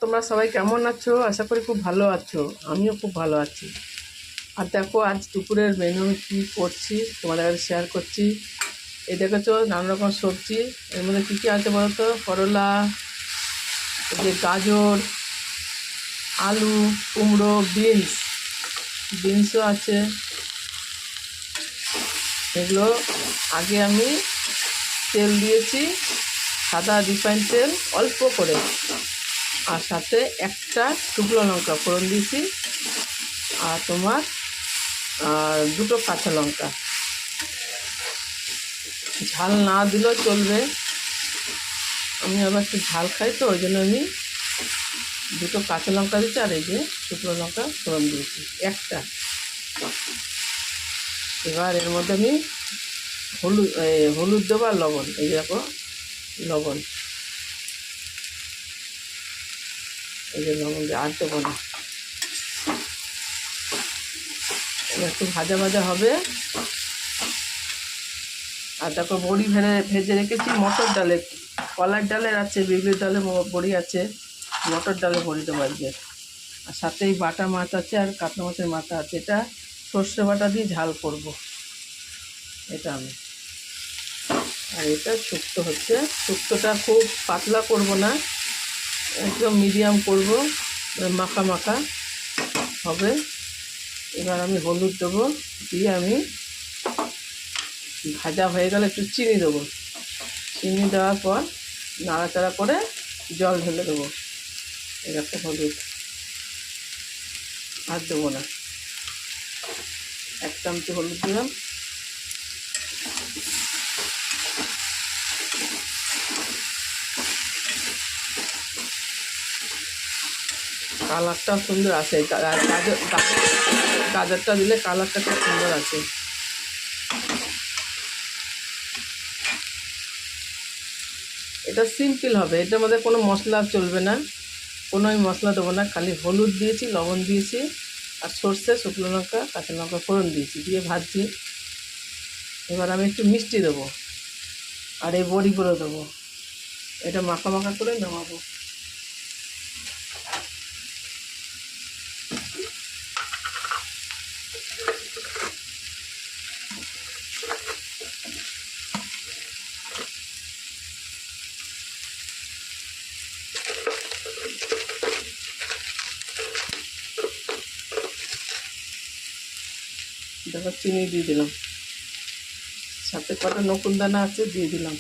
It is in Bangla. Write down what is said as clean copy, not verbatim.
তোমরা সবাই কেমন আছো? আশা করি খুব ভালো আছো। আমিও খুব ভালো আছি। আর দেখো আজ দুপুরের মেনু কী করছি তোমাদের কাছে শেয়ার করছি। এই দেখেছো নানা রকম সবজি। এর মধ্যে কী কী আছে বলো তো? করলা, যে গাজর, আলু, কুমড়ো, বিনসও আছে। এগুলো আগে আমি তেল দিয়েছি, সাদা রিফাইন তেল অল্প করে, আর সাথে একটা শুকনো লঙ্কা ফোড়ন দিয়েছি, আর তোমার দুটো কাঁচা লঙ্কা। ঝাল না দিলেও চলবে, আমি আবার একটু ঝাল খাই তো ওই জন্য আমি দুটো কাঁচা লঙ্কা দিয়েছি, আর এই যে শুকনো লঙ্কা ফোড়ন দিয়েছি একটা। এবার এর মধ্যে আমি হলুদ দেবো আর লবণ। এই দেখো লবণ, এই যে লবণ দিয়ে আর দেবো না। একটু ভাজা ভাজা হবে। আর দেখো বড়ি ভেজে রেখেছি মটর ডালে, কলার ডালের আছে, বিউলির ডালে বড়ি আছে, মটর ডালে বড়ি দেবো আজকে। আর সাথেই বাটা মাছ আছে, আর কাতলা মাছের মাথা আছে। এটা সর্ষে বাটা দিয়ে ঝাল করব এটা আমি। আর এটা শুক্তো হচ্ছে, শুক্তোটা খুব পাতলা করব না, একদম মিডিয়াম করব, মাখা মাখা হবে। এবার আমি হলুদ দেবো, দিয়ে আমি ভাজা হয়ে গেলে একটু চিনি দেবো। চিনি দেওয়ার পর নাড়াচাড়া করে জল ঢেলে দেবো। এরকম হলুদ আর দেবো না, এক চামচি হলুদ দিলাম। কালারটা সুন্দর আসে, গাজরটা দিলে কালারটা খুব সুন্দর আসে। এটা সিম্পল হবে, এটার মধ্যে কোনো মশলা চলবে না, কোনো আমি মশলা দেবো না। খালি হলুদ দিয়েছি, লবণ দিয়েছি, আর সর্ষে, শুকনো লঙ্কা, কাঁচা লঙ্কা ফোড়ন দিয়েছি, দিয়ে ভাজছি। এবার আমি একটু মিষ্টি দেবো, আর এই বড়িগুলো দেবো। এটা মাখা মাখা করে নামাবো। দেখো চিনি দিয়ে দিলাম, সাথে কটা নকুন দানা আছে দিয়ে দিলাম।